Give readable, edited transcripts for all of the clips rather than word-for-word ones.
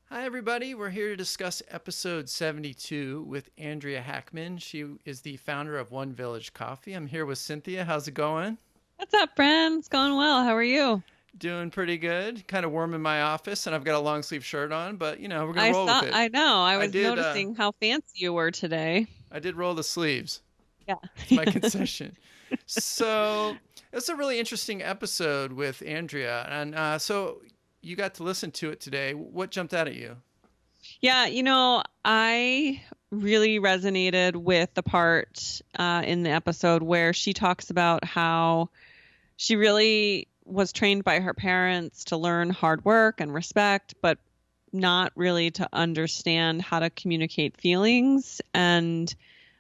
Hi, everybody. We're here to discuss episode 72 with Andrea Hackman. She is the founder of One Village Coffee. I'm here with Cynthia. How's it going? What's up, friend? It's going well. How are you? Doing pretty good. Kind of warm in my office, and I've got a long sleeve shirt on, but we're gonna roll with it. I know, I I was did. noticing how fancy you were today. I did roll the sleeves. Yeah. It's my concession. So it's a really interesting episode with Andrea, and so you got to listen to it today. What jumped out at you? Yeah, I really resonated with the part in the episode where she talks about how she really was trained by her parents to learn hard work and respect, but not really to understand how to communicate feelings and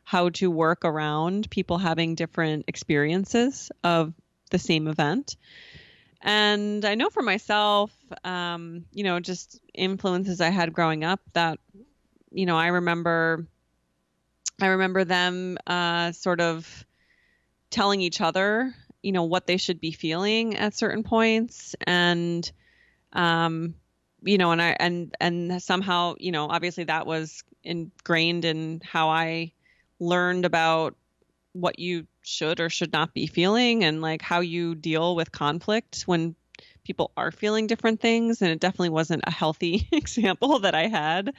how to work around people having different experiences of the same event. And I know for myself, just influences I had growing up that, I remember them sort of telling each other, what they should be feeling at certain points. And, um, and somehow, obviously that was ingrained in how I learned about what you should or should not be feeling and like how you deal with conflict when people are feeling different things. And it definitely wasn't a healthy example that I had.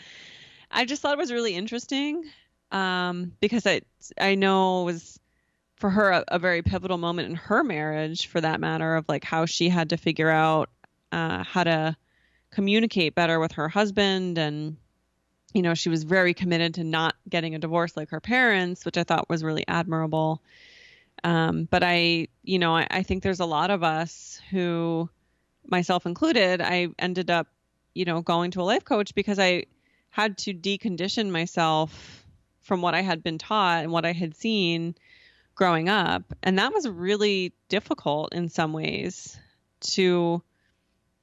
I just thought it was really interesting because I know it was for her a very pivotal moment in her marriage, for that matter, of like how she had to figure out how to communicate better with her husband. And she was very committed to not getting a divorce like her parents, which I thought was really admirable. But I think there's a lot of us who, myself included, I ended up, going to a life coach because I had to decondition myself from what I had been taught and what I had seen growing up. And that was really difficult in some ways to,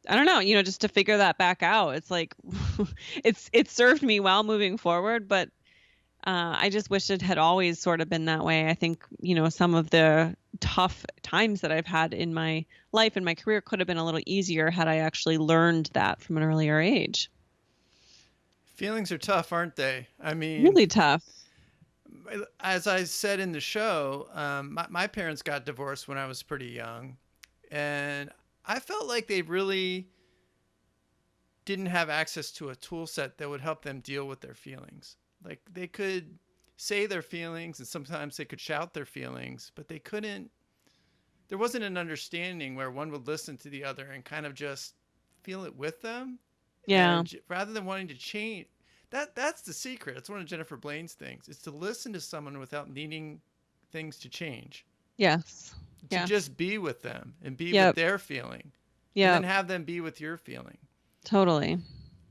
I don't know, just to figure that back out. It's like, it served me well moving forward, but I just wish it had always sort of been that way. I think, some of the tough times that I've had in my life and my career could have been a little easier had I actually learned that from an earlier age. Feelings are tough, aren't they? I mean, Really tough. as I said in the show, my parents got divorced when I was pretty young, and I felt like they really didn't have access to a tool set that would help them deal with their feelings. Like they could say their feelings, and sometimes they could shout their feelings, but they couldn't. There wasn't an understanding where one would listen to the other and kind of just feel it with them, Yeah. and rather than wanting to change. That's the secret. It's one of Jennifer Blaine's things. It's to listen to someone without needing things to change. Yes. To Yeah. just be with them and be with Yep. their feeling, and then Yep. have them be with your feeling. Totally.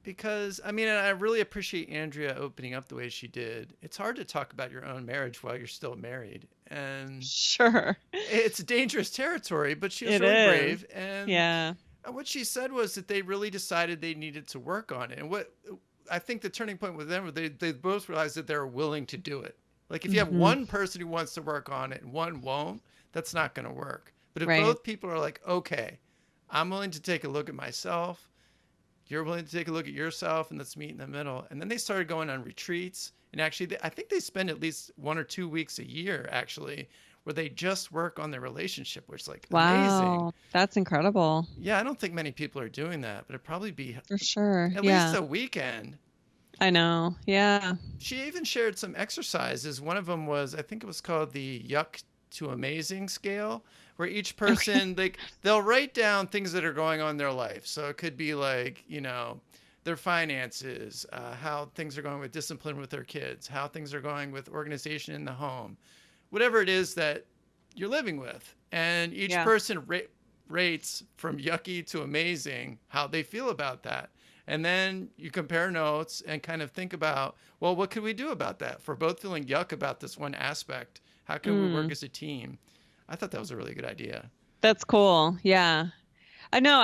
Because I mean, I really appreciate Andrea opening up the way she did. It's hard to talk about your own marriage while you're still married, and Sure. it's dangerous territory. But she was It really is. brave, and Yeah. what she said was that they really decided they needed to work on it. And what I think the turning point with them, they both realized that they're willing to do it. Like if you have Hmm. one person who wants to work on it and one won't, that's not going to work. But if Right. both people are like, okay, I'm willing to take a look at myself, you're willing to take a look at yourself, and let's meet in the middle. And then they started going on retreats. And actually, I think they spend at least 1 or 2 weeks a year, actually, where they just work on their relationship, which is like amazing. Wow. That's incredible. Yeah, I don't think many people are doing that, but it'd probably be For sure. at least Yeah. a weekend. I know. Yeah. She even shared some exercises. One of them was, I think it was called the yuck to amazing scale, where each Okay. person they'll write down things that are going on in their life. So it could be like, their finances, how things are going with discipline with their kids, how things are going with organization in the home, whatever it is that you're living with. And each Yeah. person rates from yucky to amazing how they feel about that. And then you compare notes and kind of think about, well, what could we do about that? For both feeling yuck about this one aspect, how can we work Mm. as a team? I thought that was a really good idea. That's cool. Yeah. I know.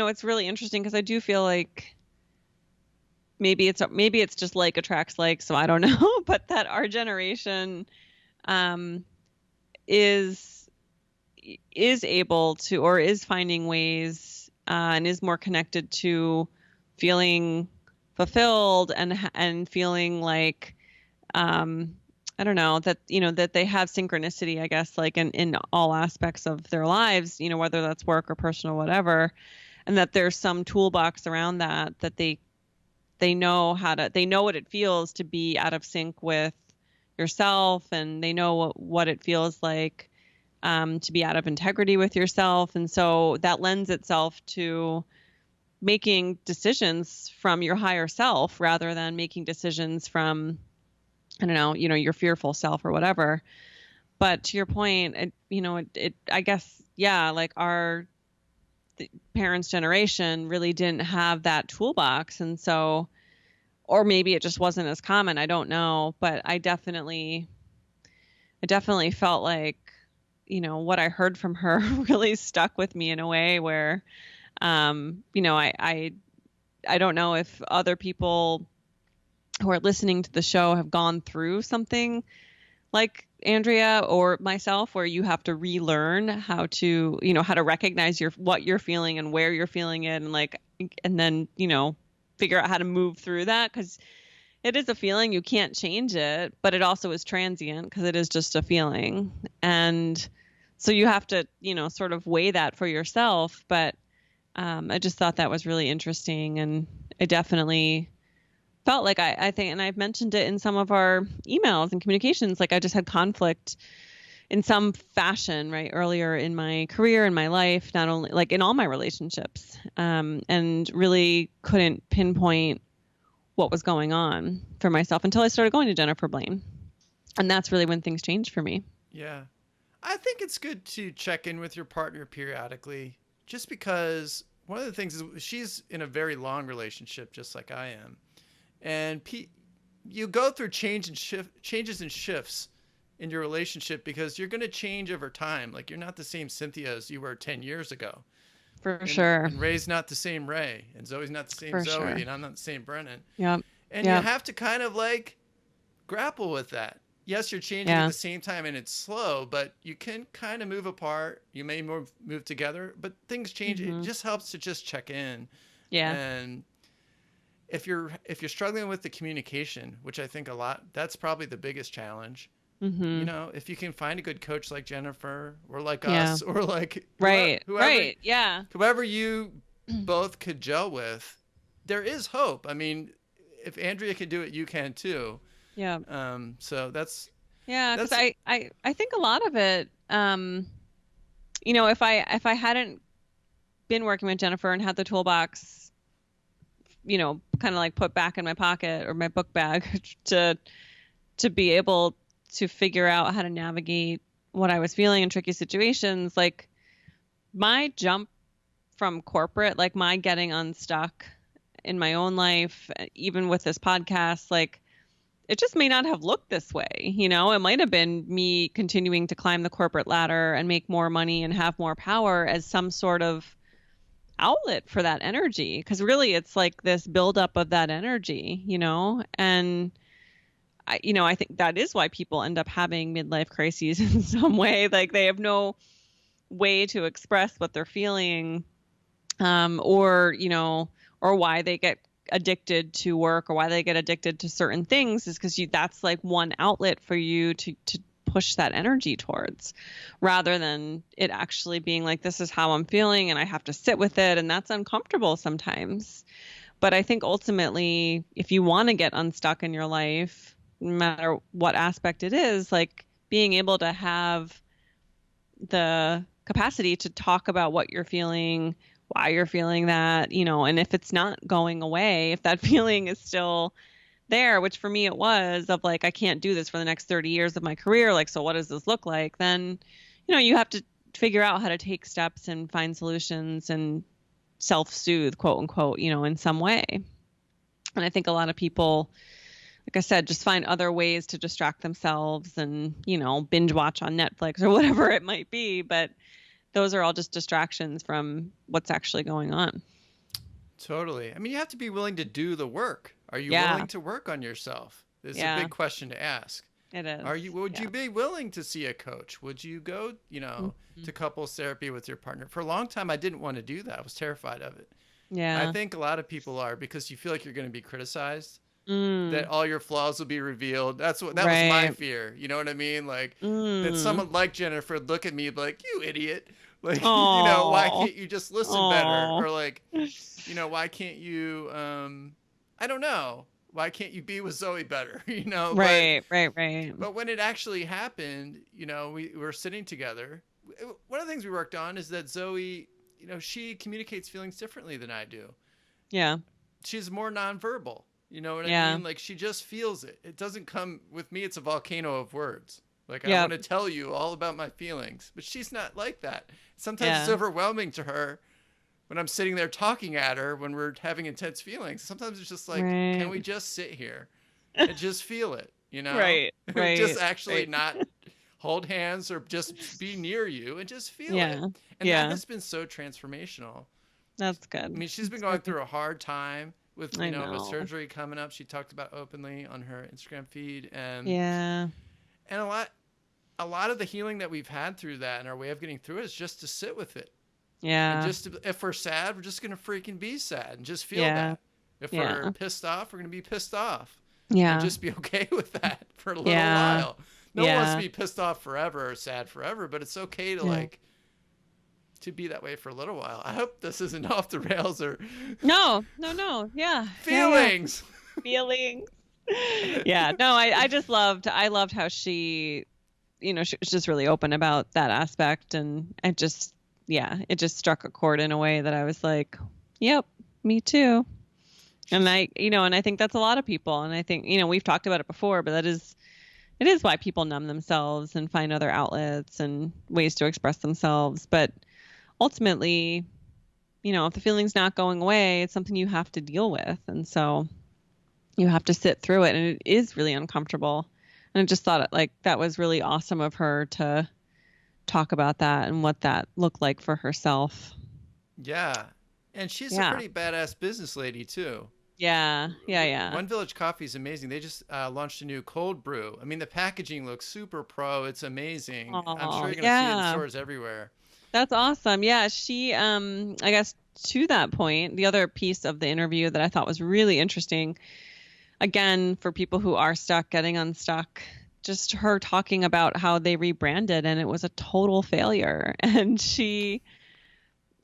It's really interesting because I do feel like maybe it's just like attracts like, so I don't know, but that our generation um is is able to or is finding ways and is more connected to feeling fulfilled and feeling like um I don't know, that that they have synchronicity, I guess, like in all aspects of their lives, whether that's work or personal, whatever, and that there's some toolbox around that they know what it feels to be out of sync with yourself, and they know what it feels like to be out of integrity with yourself. And so that lends itself to making decisions from your higher self rather than making decisions from, I don't know, your fearful self or whatever. But to your point, I guess, yeah, like our parents' generation really didn't have that toolbox. And so, or maybe it just wasn't as common. I don't know. But I definitely felt like, what I heard from her really stuck with me in a way where, I don't know if other people who are listening to the show have gone through something like Andrea or myself, where you have to relearn how to recognize what you're feeling and where you're feeling it, and then, figure out how to move through that, because it is a feeling, you can't change it, but it also is transient because it is just a feeling. And so you have to, sort of weigh that for yourself. But I just thought that was really interesting. And I definitely felt like I think, and I've mentioned it in some of our emails and communications, like I just had conflict in some fashion, right, earlier in my career, in my life, not only like in all my relationships, and really couldn't pinpoint what was going on for myself until I started going to Jennifer Blaine. And that's really when things changed for me. Yeah. I think it's good to check in with your partner periodically, just because one of the things is she's in a very long relationship, just like I am. And you go through changes and shifts in your relationship because you're going to change over time. Like you're not the same Cynthia as you were 10 years ago. For And, sure. and Ray's not the same Ray. And Zoe's not the same For Zoe. sure. And I'm not the same Brennan. Yep. And Yep. you have to kind of like grapple with that. Yes, you're changing at Yeah. the same time and it's slow, but you can kind of move apart. You may move together, but things change. It Mm-hmm. just helps to just check in. Yeah. And if you're struggling with the communication, which I think a lot, that's probably the biggest challenge. Mm-hmm. If you can find a good coach like Jennifer or like Yeah. us or like Right. whoever Right. Yeah. whoever you both could gel with, there is hope. I mean, if Andrea can do it, you can too. Yeah. So that's Yeah. Because that's I think a lot of it, if I hadn't been working with Jennifer and had the toolbox, kind of like put back in my pocket or my book bag to be able to figure out how to navigate what I was feeling in tricky situations, like my jump from corporate, like my getting unstuck in my own life, even with this podcast, like it just may not have looked this way. It might have been me continuing to climb the corporate ladder and make more money and have more power as some sort of outlet for that energy. Because really, it's like this buildup of that energy, and I think that is why people end up having midlife crises in some way. Like they have no way to express what they're feeling, or why they get addicted to work or why they get addicted to certain things is because that's like one outlet for you to push that energy towards, rather than it actually being like, this is how I'm feeling and I have to sit with it. And that's uncomfortable sometimes. But I think ultimately, if you want to get unstuck in your life, no matter what aspect it is, like being able to have the capacity to talk about what you're feeling, why you're feeling that, and if it's not going away, if that feeling is still there, which for me it was, of like, I can't do this for the next 30 years of my career. Like, so what does this look like? Then, you have to figure out how to take steps and find solutions and self-soothe, quote unquote, in some way. And I think a lot of people, like I said, just find other ways to distract themselves and, binge watch on Netflix or whatever it might be. But those are all just distractions from what's actually going on. totally. I mean, you have to be willing to do the work. Are you Yeah. willing to work on yourself? Is a Yeah. big question to ask. It is. Would Yeah. you be willing to see a coach? Would you go, Mhm. to couples therapy with your partner? For a long time, I didn't want to do that. I was terrified of it. I Yeah. think a lot of people are because you feel like you're going to be criticized, that Mm. all your flaws will be revealed. That was my Right. fear. You know what I mean? Like that Mm. someone like Jennifer would look at me and be like, "You idiot." Like, why Oh. can't you just listen better? Oh. Or like, why can't you I don't know. Why can't you be with Zoe better? Right, right, right. But when it actually happened, we were sitting together. One of the things we worked on is that Zoe, she communicates feelings differently than I do. Yeah. She's more nonverbal. You know what I Yeah. mean? Like she just feels it. It doesn't come with me. It's a volcano of words. Like I want Yep. to tell you all about my feelings, but she's not like that. Sometimes it's Yeah. overwhelming to her when I'm sitting there talking at her when we're having intense feelings. Sometimes it's just like, can Right. we just sit here and just feel it? Right. Just Right. actually Right. not hold hands or just be near you and just feel it. Yeah. And that Yeah. has been so transformational. That's I good. mean, she's been That's going good. through a hard time with, I a know. surgery coming up. She talked about openly on her Instagram feed, Yeah. and a lot of the healing that we've had through that and our way of getting through it is just to sit with it. And Yeah. just if we're sad, we're just going to freaking be sad and just feel Yeah. that. If we're Yeah. pissed off, we're going to be pissed off and Yeah. just be okay with that for a little Yeah. while. No one wants to Yeah. be pissed off forever or sad forever, but it's okay to Yeah. to be that way for a little while. I hope this isn't off the rails or No, no, no. Yeah. Yeah. Yeah. feelings. Feelings. Yeah. No, I loved how she was just really open about that aspect. And yeah, it just struck a chord in a way that I was like, yep, me too. And She's I think that's a lot of people. And I think, we've talked about it before, but it is why people numb themselves and find other outlets and ways to express themselves. But ultimately, if the feeling's not going away, it's something you have to deal with. And so you have to sit through it. And it is really uncomfortable. And I just thought like that was really awesome of her to talk about that and what that looked like for herself. Yeah. And she's a Yeah. pretty badass business lady too. Yeah. Yeah. Yeah. One Village Coffee is amazing. They just launched a new cold brew. I mean, the packaging looks super pro. It's amazing. I'm sure Oh, you're going to see it in yeah. stores everywhere. That's awesome. Yeah, she I guess to that point, the other piece of the interview that I thought was really interesting, again, for people who are stuck, getting unstuck, just her talking about how they rebranded and it was a total failure. And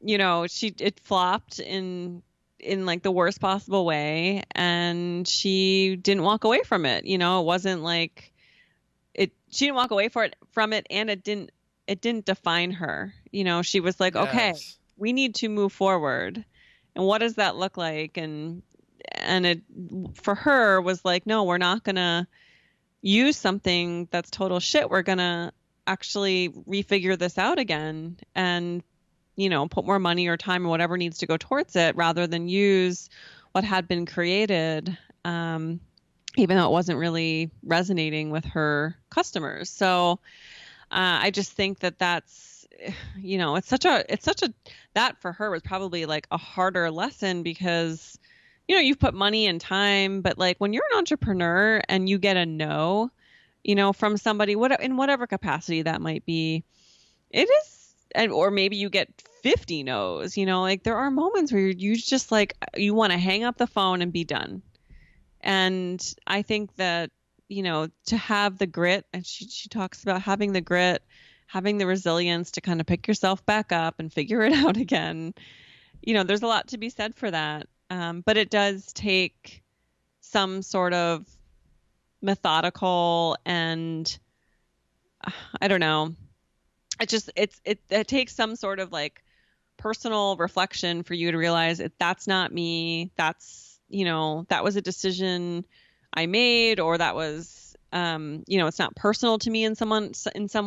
it flopped in like the worst possible way, and she didn't walk away from it. It wasn't like she didn't walk away from it, and it didn't define her. She was like, okay, Yes. we need to move forward. And what does that look like? And it for her was like, no, we're not going to use something that's total shit. We're going to actually refigure this out again and put more money or time or whatever needs to go towards it rather than use what had been created. Even though it wasn't really resonating with her customers. So I just think that's, it's such a, that for her was probably like a harder lesson because, you've put money and time, but like when you're an entrepreneur and you get a no, from somebody, in whatever capacity that might be, it is, or maybe you get 50 no's, like there are moments where you just like, you want to hang up the phone and be done. And I think that, to have the grit, and she talks about having the grit, having the resilience to kind of pick yourself back up and figure it out again. There's a lot to be said for that. But it does take some sort of methodical and I don't know. It takes some sort of like personal reflection for you to realize that's not me. That was a decision I made, or that was, it's not personal to me in some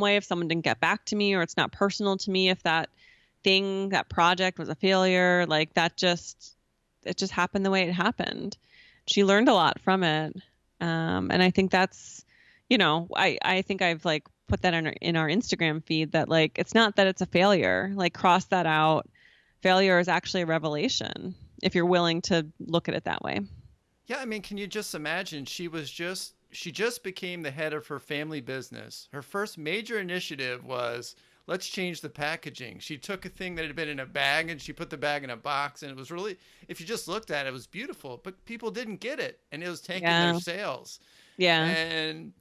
way if someone didn't get back to me, or it's not personal to me if that project was a failure. Like it just happened the way it happened. She learned a lot from it. And I think that's, I think I've like put that in our Instagram feed that like, it's not that it's a failure, like cross that out. Failure is actually a revelation if you're willing to look at it that way. Yeah, I mean, can you just imagine? She just became the head of her family business. Her first major initiative was let's change the packaging. She took a thing that had been in a bag and she put the bag in a box, and it was really, if you just looked at it, it was beautiful, but people didn't get it, and it was tanking their Yeah. sales. Yeah. And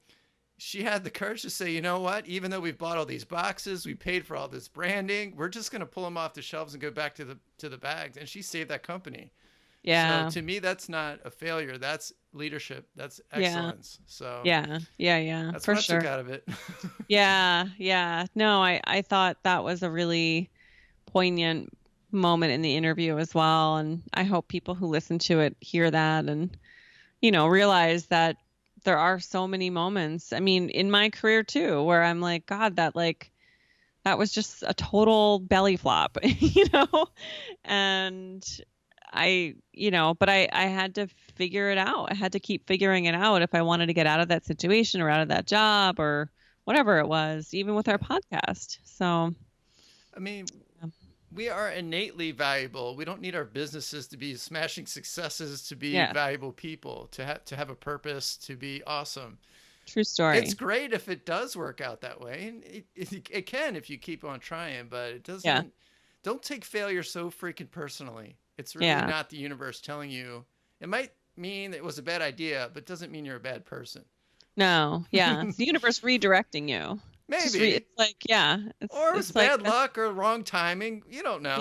she had the courage to say, you know what? Even though we've bought all these boxes, we paid for all this branding, we're just going to pull them off the shelves and go back to the bags. And she saved that company. So Yeah. to me, that's not a failure. That's leadership. That's Yeah. excellence. So Yeah. Yeah. Yeah. that's For what I took sure. out of it. Yeah. Yeah. No, I thought that was a really poignant moment in the interview as well. And I hope people who listen to it hear that and, realize that there are so many moments. I mean, in my career too, where I'm like, God, that was just a total belly flop, And but I had to figure it out. I had to keep figuring it out if I wanted to get out of that situation or out of that job or whatever it was, even with our Yeah. podcast. So, I mean, we are innately valuable. We don't need our businesses to be smashing successes to be yeah, valuable people, to have a purpose, to be awesome. true It's story. great if it does work out that way, and it can if you keep on trying, but it Yeah. doesn't. Don't take failure so freaking personally. It's really Yeah. not the universe telling you. It might mean it was a bad idea, but it doesn't mean you're a bad person. No. Yeah. It's the universe redirecting you. Maybe. It's like, yeah, Or it was it's like bad luck or wrong timing. You don't know.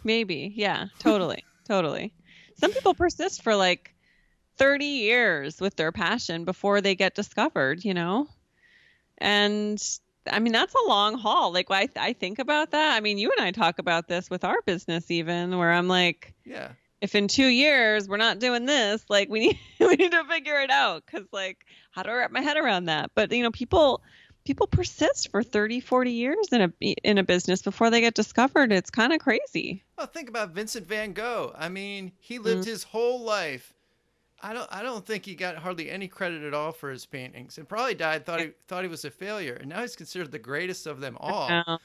maybe. Yeah. Totally. Totally. Some people persist for like 30 years with their passion before they get discovered. And I mean, that's a long haul. Like, I think about that. I mean, you and I talk about this with our business, even where I'm like, Yeah. if in 2 years we're not doing this, like, we need we need to figure it out. Cause like, how do I wrap my head around that? But people persist for 30, 40 years in a business before they get discovered. It's kind of crazy. Well, think about Vincent van Gogh. I mean, he lived Mm, his whole life. I don't think he got hardly any credit at all for his paintings, and probably died thought he was a failure, and now he's considered the greatest of them all. no,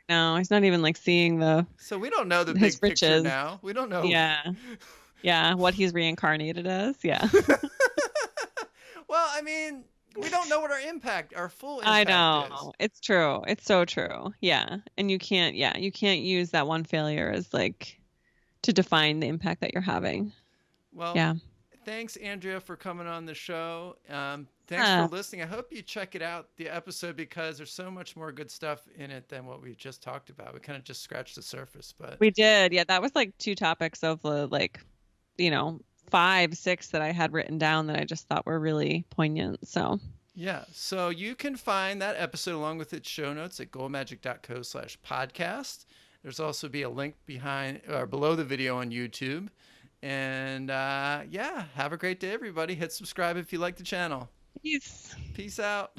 no, he's not even like seeing So we don't know the his big picture riches. now. We don't know. Yeah. Yeah. What he's reincarnated as. Yeah. Well, I mean, we don't know what our full I impact is. know. It's true. It's so true. Yeah. And you can't use that one failure as like to define the impact that you're having. Well, Yeah. thanks, Andrea, for coming on the show. Thanks for Yeah. listening. I hope you check it out, the episode, because there's so much more good stuff in it than what we just talked about. We kind of just scratched the surface, but We did. Yeah. That was like two topics of the like, you know, 5, 6 that I had written down that I just thought were really poignant. So, yeah. So you can find that episode along with its show notes at goldmagic.co/podcast. There's also be a link behind or below the video on YouTube. And yeah, have a great day, everybody. Hit subscribe if you like the channel. peace. Peace out.